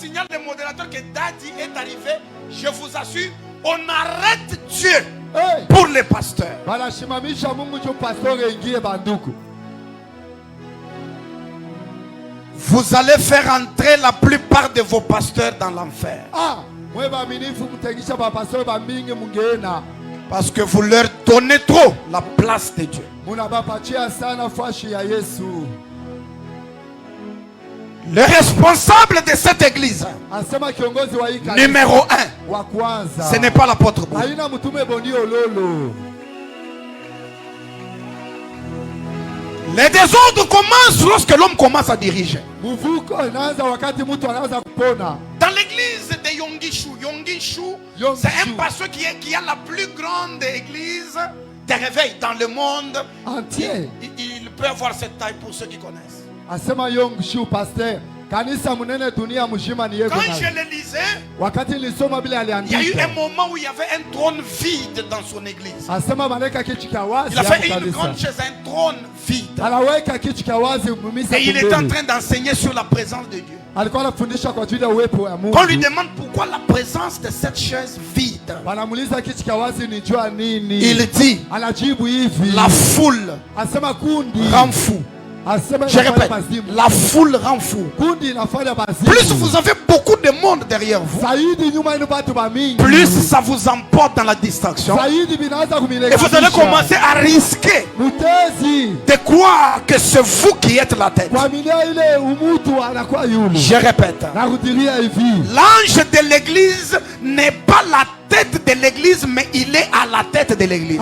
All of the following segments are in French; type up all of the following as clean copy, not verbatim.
signale le modérateur que Daddy est arrivé, je vous assure, on arrête Dieu pour les pasteurs. Vous allez faire entrer la plupart de vos pasteurs dans l'enfer. Parce que vous leur donnez trop la place de Dieu. Le responsable de cette église, numéro 1, ce n'est pas l'apôtre Boni. Les désordres commencent lorsque l'homme commence à diriger. Dans l'église de Yongishu, c'est un pasteur qui a la plus grande église de réveil dans le monde entier. Il peut avoir cette taille pour ceux qui connaissent. Quand je le lisais, il y a eu un moment où il y avait un trône vide dans son église. Il a fait une grande chaise, un trône vide. Et il était en train d'enseigner sur la présence de Dieu. Quand on lui demande pourquoi la présence de cette chaise vide, il dit la foule rend fou. Je répète, la foule rend fou. Plus vous avez beaucoup de monde derrière vous, plus ça vous emporte dans la distraction. Et vous allez commencer à risquer de croire que c'est vous qui êtes la tête. Je répète, l'ange de l'église n'est pas la tête de l'église, mais il est à la tête de l'église.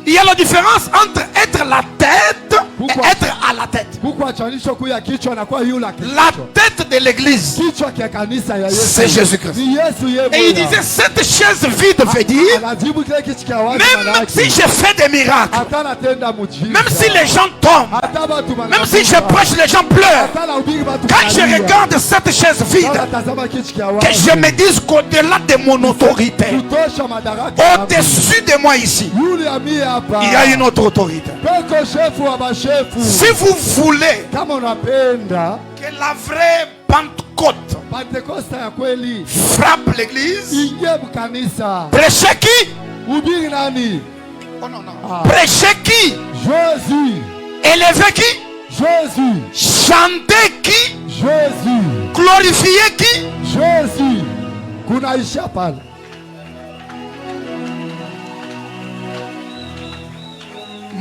Il y a la différence entre être la tête et être à la tête. La tête de l'église, c'est Jésus-Christ. Et il disait, cette chaise vide veut dire, même si je fais des miracles, même si les gens tombent, même si je prêche, les gens pleurent, quand je regarde cette chaise vide, que je me dise qu'au-delà de mon autorité, au-dessus de moi ici, il y a une autre autorité. Si vous voulez que la vraie Pentecôte frappe l'église, prêchez qui? Oh non, non. Prêchez qui? Jésus. Élevez qui? Jésus. Chantez qui? Jésus. Glorifiez qui? Jésus. Kunaisha pale.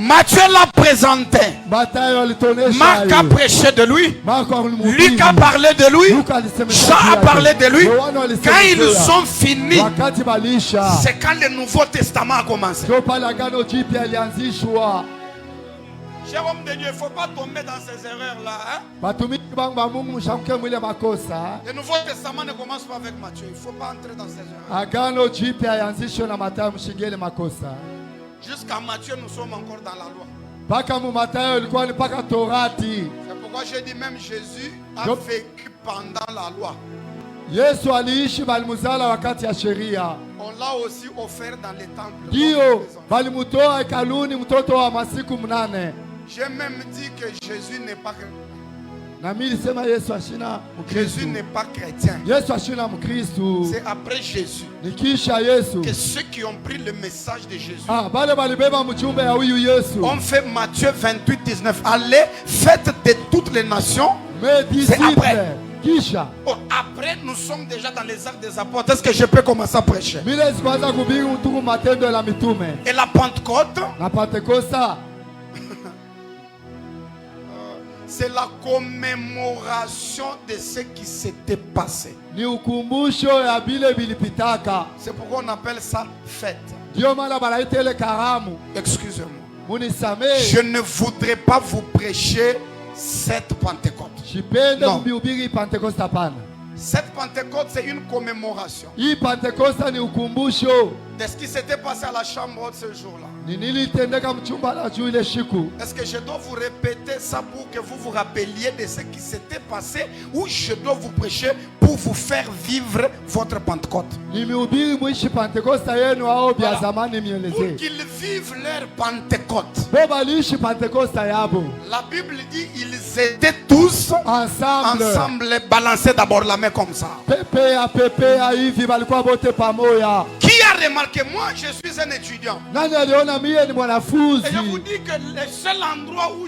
Matthieu l'a présenté. Marc a prêché de lui. Luc a parlé de lui. Jean a parlé de lui. Quand ils sont finis, c'est quand le Nouveau Testament a commencé. Cher homme de Dieu, il ne faut pas tomber dans ces erreurs-là. Hein? Le Nouveau Testament ne commence pas avec Matthieu. Il ne faut pas entrer dans ces erreurs. Jusqu'à Matthieu, nous sommes encore dans la loi. C'est pourquoi j'ai dit même Jésus a vécu pendant la loi. On l'a aussi offert dans les temples. J'ai même dit que Jésus n'est pas chrétien. Jésus n'est pas chrétien. C'est après Jésus que ceux qui ont pris le message de Jésus ont fait Matthieu 28, 19. Allez, faites de toutes les nations. C'est après. Oh, après, nous sommes déjà dans les actes des apôtres. Est-ce que je peux commencer à prêcher? Et la Pentecôte, c'est la commémoration de ce qui s'était passé. C'est pourquoi on appelle ça fête. Excusez-moi. Je ne voudrais pas vous prêcher cette Pentecôte. Non. Cette Pentecôte, c'est une commémoration de ce qui s'était passé à la chambre ce jour-là. Est-ce que je dois vous répéter ça pour que vous vous rappeliez de ce qui s'était passé, ou je dois vous prêcher pour vous faire vivre votre Pentecôte? Voilà. Pour qu'ils vivent leur Pentecôte. La Bible dit ils étaient tous ensemble, balancés d'abord la main comme ça. Qui a remarqué? Moi, je suis un étudiant. Et je vous dis que le seul endroit où